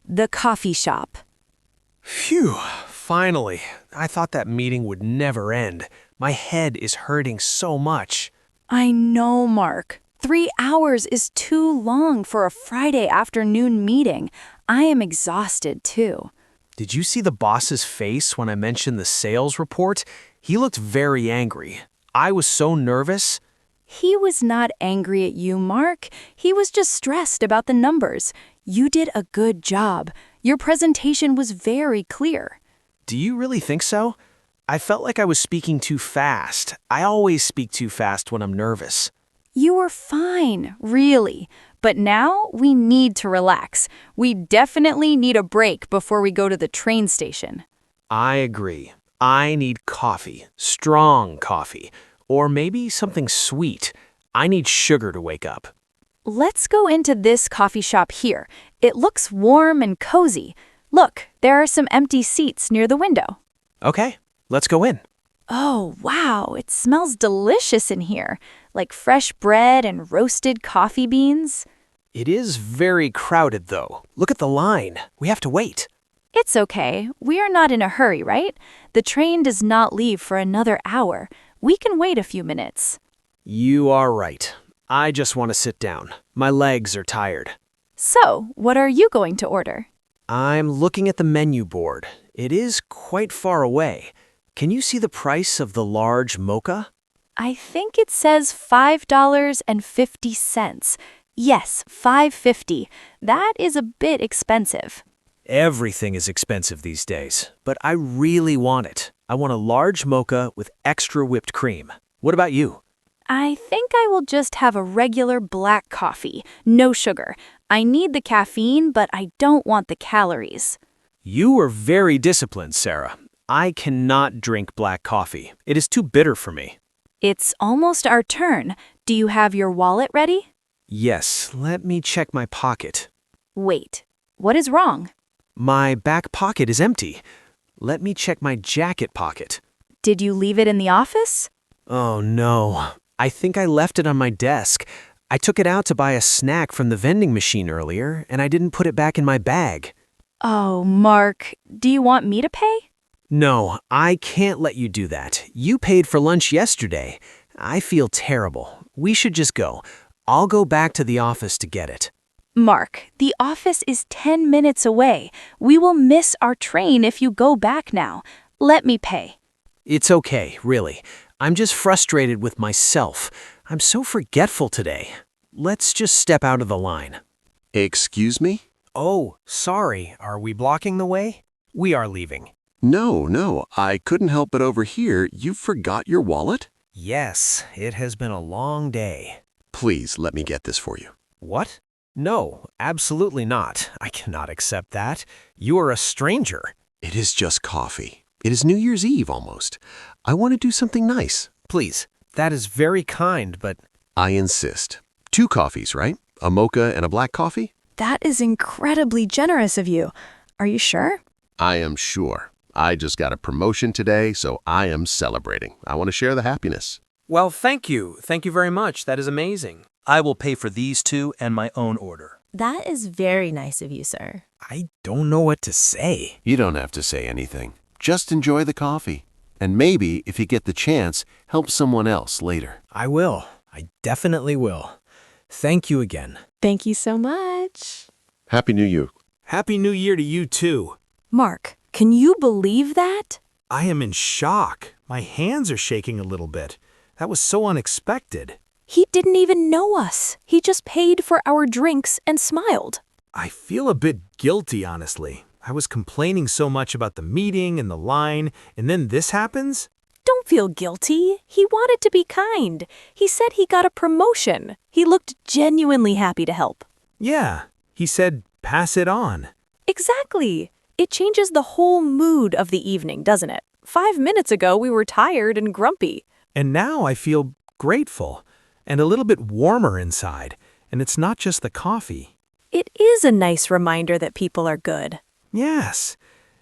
the coffee shop. Phew, finally. I thought that meeting would never end. My head is hurting so much. I know, Mark. 3 hours is too long for a Friday afternoon meeting. I am exhausted, too. Did you see the boss's face when I mentioned the sales report? He looked very angry. I was so nervous. He was not angry at you, Mark. He was just stressed about the numbers. You did a good job. Your presentation was very clear. Do you really think so? I felt like I was speaking too fast. I always speak too fast when I'm nervous. You were fine, really. But now we need to relax. We definitely need a break before we go to the train station. I agree. I need coffee, strong coffee, or maybe something sweet. I need sugar to wake up. Let's go into this coffee shop here. It looks warm and cozy. Look, there are some empty seats near the window. Okay, let's go in. Oh, wow, it smells delicious in here, like fresh bread and roasted coffee beans. It is very crowded, though. Look at the line. We have to wait. It's okay. We are not in a hurry, right? The train does not leave for another hour. We can wait a few minutes. You are right. I just want to sit down. My legs are tired. So, what are you going to order? I'm looking at the menu board. It is quite far away. Can you see the price of the large mocha? I think it says $5.50. Yes, $5.50. That is a bit expensive. Everything is expensive these days, but I really want it. I want a large mocha with extra whipped cream. What about you? I think I will just have a regular black coffee, no sugar. I need the caffeine, but I don't want the calories. You are very disciplined, Sarah. I cannot drink black coffee. It is too bitter for me. It's almost our turn. Do you have your wallet ready? Yes, let me check my pocket. Wait, what is wrong? My back pocket is empty. Let me check my jacket pocket. Did you leave it in the office? Oh no, I think I left it on my desk. I took it out to buy a snack from the vending machine earlier, and I didn't put it back in my bag. Oh, Mark, do you want me to pay? No, I can't let you do that. You paid for lunch yesterday. I feel terrible. We should just go. I'll go back to the office to get it. Mark, the office is 10 minutes away. We will miss our train if you go back now. Let me pay. It's okay, really. I'm just frustrated with myself. I'm so forgetful today. Let's just step out of the line. Excuse me? Oh, sorry. Are we blocking the way? We are leaving. No, I couldn't help but overhear you forgot your wallet? Yes, it has been a long day. Please let me get this for you. What? No, absolutely not. I cannot accept that. You are a stranger. It is just coffee. It is New Year's Eve almost. I want to do something nice. Please, that is very kind, but... I insist. 2 coffees, right? A mocha and a black coffee? That is incredibly generous of you. Are you sure? I am sure. I just got a promotion today, so I am celebrating. I want to share the happiness. Well, thank you. Thank you very much. That is amazing. I will pay for these 2 and my own order. That is very nice of you, sir. I don't know what to say. You don't have to say anything. Just enjoy the coffee. And maybe, if you get the chance, help someone else later. I will. I definitely will. Thank you again. Thank you so much. Happy New Year. Happy New Year to you, too. Mark, can you believe that? I am in shock. My hands are shaking a little bit. That was so unexpected. He didn't even know us. He just paid for our drinks and smiled. I feel a bit guilty, honestly. I was complaining so much about the meeting and the line, and then this happens? Don't feel guilty. He wanted to be kind. He said he got a promotion. He looked genuinely happy to help. Yeah, he said, pass it on. Exactly. It changes the whole mood of the evening, doesn't it? 5 minutes ago, we were tired and grumpy. And now I feel grateful and a little bit warmer inside, and it's not just the coffee. It is a nice reminder that people are good. Yes.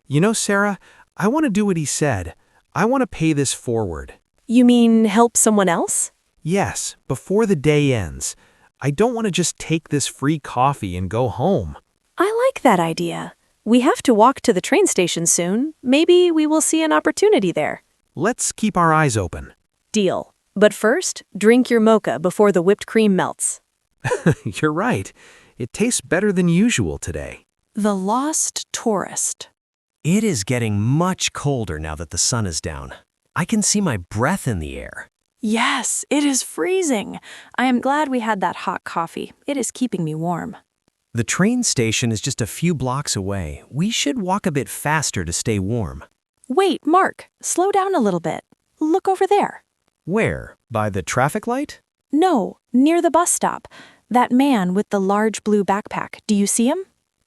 You know, Sarah, I want to do what he said. I want to pay this forward. You mean help someone else? Yes, before the day ends. I don't want to just take this free coffee and go home. I like that idea. We have to walk to the train station soon. Maybe we will see an opportunity there. Let's keep our eyes open. Deal. But first, drink your mocha before the whipped cream melts. You're right. It tastes better than usual today. The Lost Tourist. It is getting much colder now that the sun is down. I can see my breath in the air. Yes, it is freezing. I am glad we had that hot coffee. It is keeping me warm. The train station is just a few blocks away. We should walk a bit faster to stay warm. Wait, Mark, slow down a little bit. Look over there. Where? By the traffic light? No, near the bus stop. That man with the large blue backpack. Do you see him?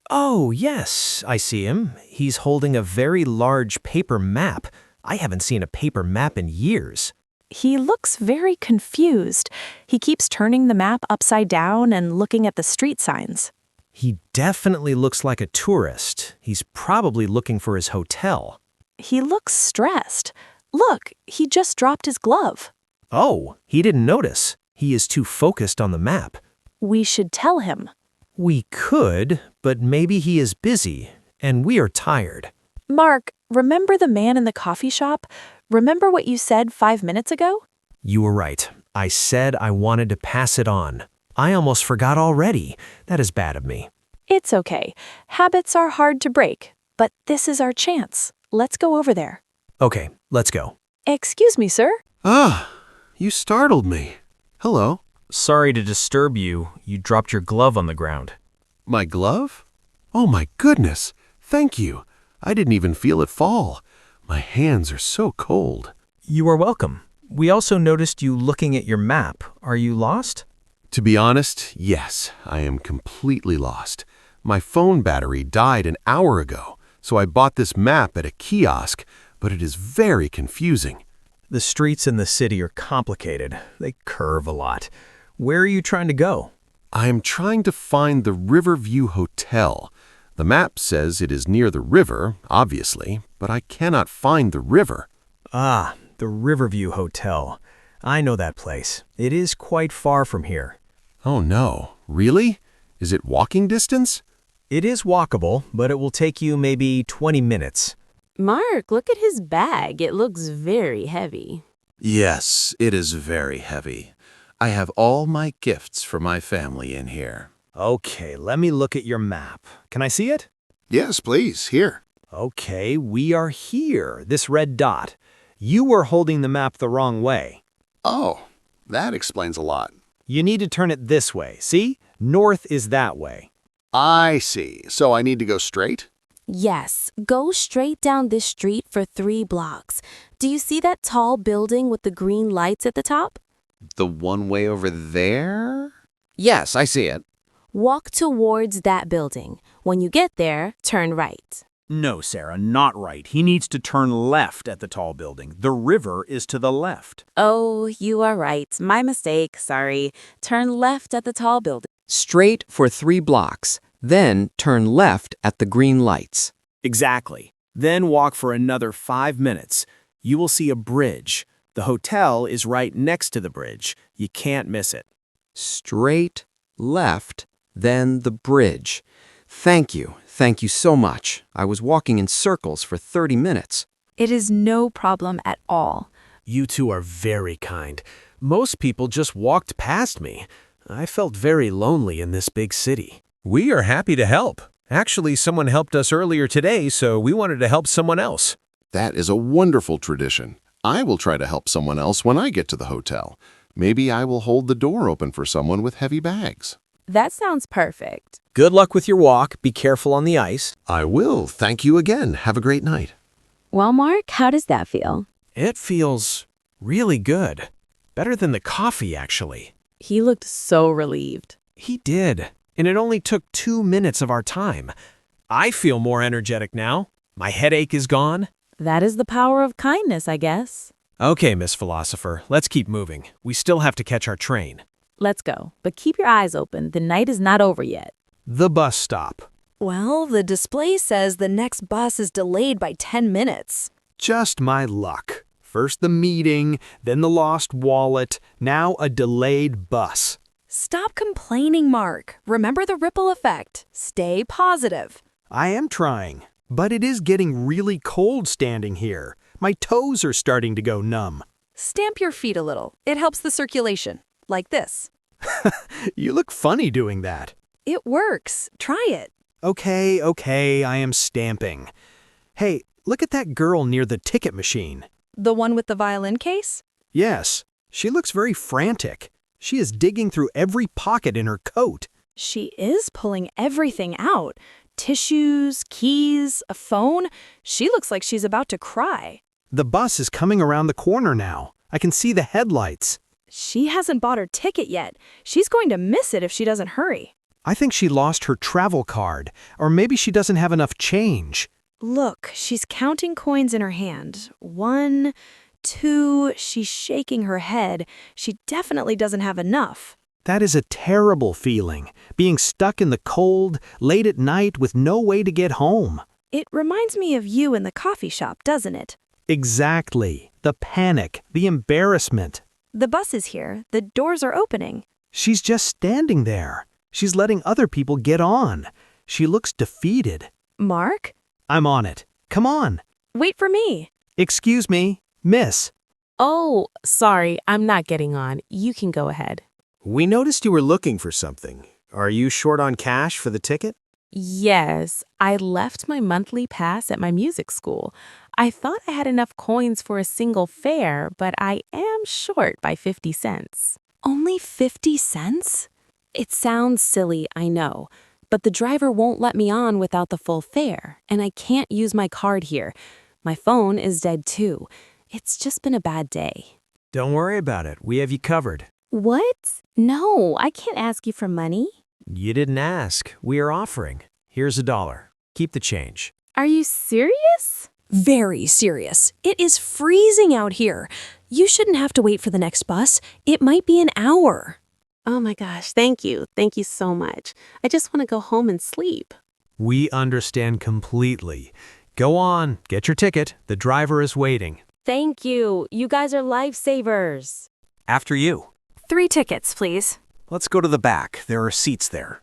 Oh, yes, I see him. He's holding a very large paper map. I haven't seen a paper map in years. He looks very confused. He keeps turning the map upside down and looking at the street signs. He definitely looks like a tourist. He's probably looking for his hotel. He looks stressed. Look, he just dropped his glove. Oh, he didn't notice. He is too focused on the map. We should tell him. We could, but maybe he is busy, and we are tired. Mark, remember the man in the coffee shop? Remember what you said 5 minutes ago? You were right. I said I wanted to pass it on. I almost forgot already. That is bad of me. It's okay. Habits are hard to break, but this is our chance. Let's go over there. Okay, let's go. Excuse me, sir. Ah, you startled me. Hello. Sorry to disturb you. You dropped your glove on the ground. My glove? Oh my goodness. Thank you. I didn't even feel it fall. My hands are so cold. You are welcome. We also noticed you looking at your map. Are you lost? To be honest, yes, I am completely lost. My phone battery died an hour ago, so I bought this map at a kiosk, but it is very confusing. The streets in the city are complicated. They curve a lot. Where are you trying to go? I am trying to find the Riverview Hotel. The map says it is near the river, obviously, but I cannot find the river. Ah, the Riverview Hotel. I know that place. It is quite far from here. Oh no, really? Is it walking distance? It is walkable, but it will take you maybe 20 minutes. Mark, look at his bag. It looks very heavy. Yes, it is very heavy. I have all my gifts for my family in here. Okay, let me look at your map. Can I see it? Yes, please, here. Okay, we are here, this red dot. You were holding the map the wrong way. Oh, that explains a lot. You need to turn it this way, see? North is that way. I see. So I need to go straight? Yes, go straight down this street for 3 blocks. Do you see that tall building with the green lights at the top? The one way over there? Yes, I see it. Walk towards that building. When you get there, turn right. No, Sarah, not right. He needs to turn left at the tall building. The river is to the left. Oh, you are right. My mistake. Sorry. Turn left at the tall building. Straight for 3 blocks, then turn left at the green lights. Exactly. Then walk for another 5 minutes. You will see a bridge. The hotel is right next to the bridge. You can't miss it. Straight, left, then the bridge. Thank you so much. I was walking in circles for 30 minutes. It is no problem at all. You two are very kind. Most people just walked past me. I felt very lonely in this big city. We are happy to help. Actually, someone helped us earlier today, so we wanted to help someone else. That is a wonderful tradition. I will try to help someone else when I get to the hotel. Maybe I will hold the door open for someone with heavy bags. That sounds perfect. Good luck with your walk. Be careful on the ice. I will. Thank you again. Have a great night. Well, Mark, how does that feel? It feels really good. Better than the coffee, actually. He looked so relieved. He did. And it only took 2 minutes of our time. I feel more energetic now. My headache is gone. That is the power of kindness, I guess. Okay, Miss Philosopher, let's keep moving. We still have to catch our train. Let's go. But keep your eyes open. The night is not over yet. The bus stop. Well, the display says the next bus is delayed by 10 minutes. Just my luck. First the meeting, then the lost wallet, now a delayed bus. Stop complaining, Mark. Remember the ripple effect. Stay positive. I am trying, but it is getting really cold standing here. My toes are starting to go numb. Stamp your feet a little. It helps the circulation. Like this. You look funny doing that. It works. Try it. Okay, I am stamping. Hey, look at that girl near the ticket machine. The one with the violin case? Yes, she looks very frantic. She is digging through every pocket in her coat. She is pulling everything out. Tissues, keys, a phone. She looks like she's about to cry. The bus is coming around the corner now. I can see the headlights. She hasn't bought her ticket yet. She's going to miss it if she doesn't hurry. I think she lost her travel card, or maybe she doesn't have enough change. Look, she's counting coins in her hand. 1, 2, she's shaking her head. She definitely doesn't have enough. That is a terrible feeling, being stuck in the cold, late at night with no way to get home. It reminds me of you in the coffee shop, doesn't it? Exactly. The panic, the embarrassment. The bus is here. The doors are opening. She's just standing there. She's letting other people get on. She looks defeated. Mark? I'm on it. Come on. Wait for me. Excuse me, miss. Oh, sorry, I'm not getting on. You can go ahead. We noticed you were looking for something. Are you short on cash for the ticket? Yes, I left my monthly pass at my music school. I thought I had enough coins for a single fare, but I am short by 50 cents. Only 50 cents? It sounds silly, I know, but the driver won't let me on without the full fare, and I can't use my card here. My phone is dead too. It's just been a bad day. Don't worry about it. We have you covered. What? No, I can't ask you for money. You didn't ask. We are offering. Here's $1. Keep the change. Are you serious? Very serious. It is freezing out here. You shouldn't have to wait for the next bus. It might be an hour. Oh my gosh, thank you. Thank you so much. I just want to go home and sleep. We understand completely. Go on, get your ticket. The driver is waiting. Thank you. You guys are lifesavers. After you. 3 tickets, please. Let's go to the back. There are seats there.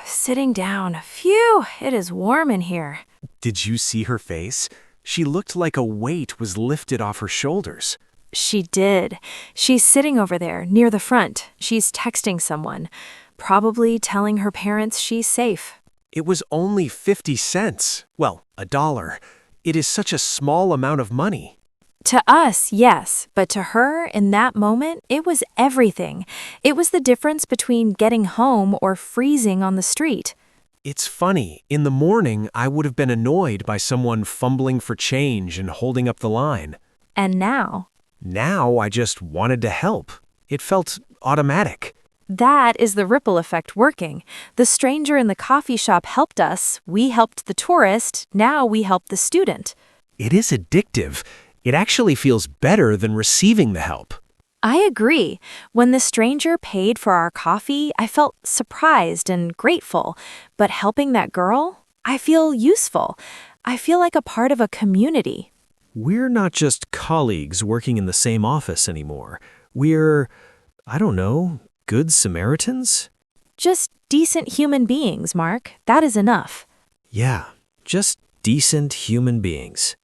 Sitting down. Phew, it is warm in here. Did you see her face? She looked like a weight was lifted off her shoulders. She did. She's sitting over there, near the front. She's texting someone, probably telling her parents she's safe. It was only 50 cents. Well, $1. It is such a small amount of money. To us, yes, but to her, in that moment, it was everything. It was the difference between getting home or freezing on the street. It's funny. In the morning, I would have been annoyed by someone fumbling for change and holding up the line. And now? Now I just wanted to help. It felt automatic. That is the ripple effect working. The stranger in the coffee shop helped us. We helped the tourist. Now we help the student. It is addictive. It actually feels better than receiving the help. I agree. When the stranger paid for our coffee, I felt surprised and grateful. But helping that girl, I feel useful. I feel like a part of a community. We're not just colleagues working in the same office anymore. We're, I don't know, good Samaritans? Just decent human beings, Mark. That is enough. Yeah, just decent human beings.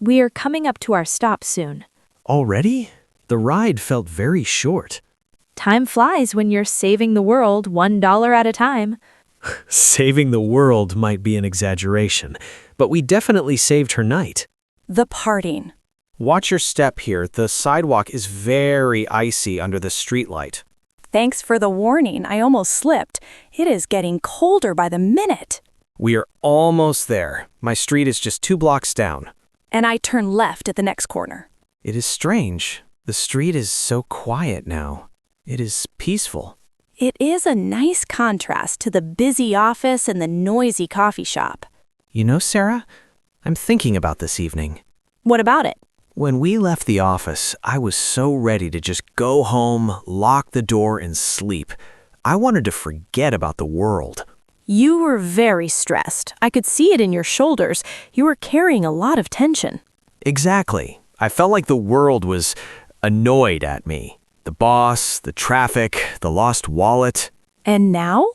We are coming up to our stop soon. Already? The ride felt very short. Time flies when you're saving the world $1 at a time. Saving the world might be an exaggeration, but we definitely saved her night. The parting. Watch your step here. The sidewalk is very icy under the streetlight. Thanks for the warning. I almost slipped. It is getting colder by the minute. We are almost there. My street is just 2 blocks down. And I turn left at the next corner. It is strange. The street is so quiet now. It is peaceful. It is a nice contrast to the busy office and the noisy coffee shop. You know, Sarah, I'm thinking about this evening. What about it? When we left the office, I was so ready to just go home, lock the door, and sleep. I wanted to forget about the world. You were very stressed. I could see it in your shoulders. You were carrying a lot of tension. Exactly. I felt like the world was annoyed at me. The boss, the traffic, the lost wallet. And now?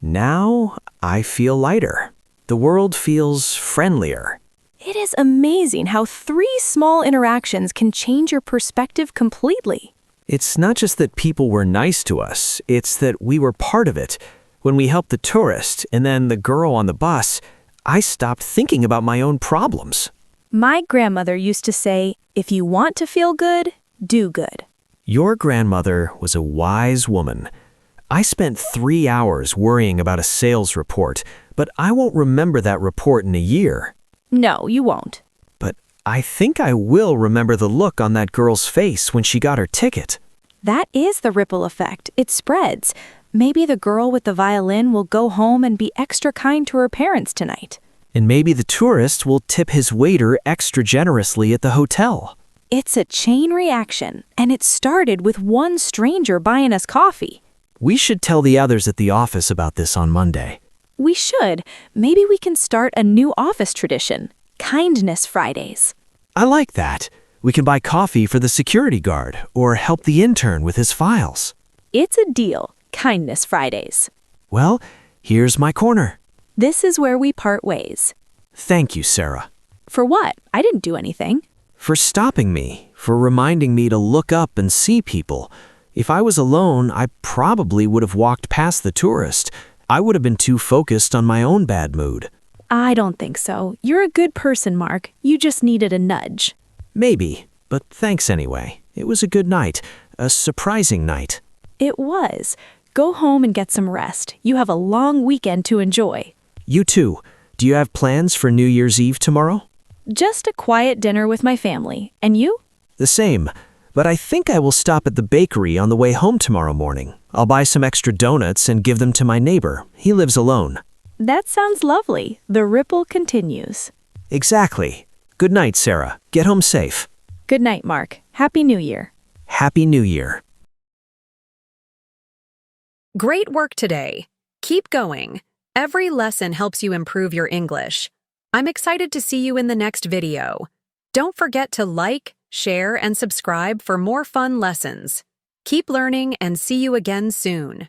Now, I feel lighter. The world feels friendlier. It is amazing how 3 small interactions can change your perspective completely. It's not just that people were nice to us, it's that we were part of it. When we helped the tourist and then the girl on the bus, I stopped thinking about my own problems. My grandmother used to say, if you want to feel good, do good. Your grandmother was a wise woman. I spent 3 hours worrying about a sales report, but I won't remember that report in a year. No, you won't. But I think I will remember the look on that girl's face when she got her ticket. That is the ripple effect. It spreads. Maybe the girl with the violin will go home and be extra kind to her parents tonight. And maybe the tourist will tip his waiter extra generously at the hotel. It's a chain reaction, and it started with one stranger buying us coffee. We should tell the others at the office about this on Monday. We should. Maybe we can start a new office tradition, Kindness Fridays. I like that. We can buy coffee for the security guard or help the intern with his files. It's a deal, Kindness Fridays. Well, here's my corner. This is where we part ways. Thank you, Sarah. For what? I didn't do anything. For stopping me, for reminding me to look up and see people. If I was alone, I probably would have walked past the tourist. I would have been too focused on my own bad mood. I don't think so. You're a good person, Mark. You just needed a nudge. Maybe, but thanks anyway. It was a good night, a surprising night. It was. Go home and get some rest. You have a long weekend to enjoy. You too. Do you have plans for New Year's Eve tomorrow? Just a quiet dinner with my family. And you? The same, but I think I will stop at the bakery on the way home tomorrow morning. I'll buy some extra donuts and give them to my neighbor. He lives alone. That sounds lovely. The ripple continues. Exactly. Good night, Sarah. Get home safe. Good night, Mark. Happy New Year. Happy New Year. Great work today. Keep going. Every lesson helps you improve your English. I'm excited to see you in the next video. Don't forget to like, share, and subscribe for more fun lessons. Keep learning and see you again soon.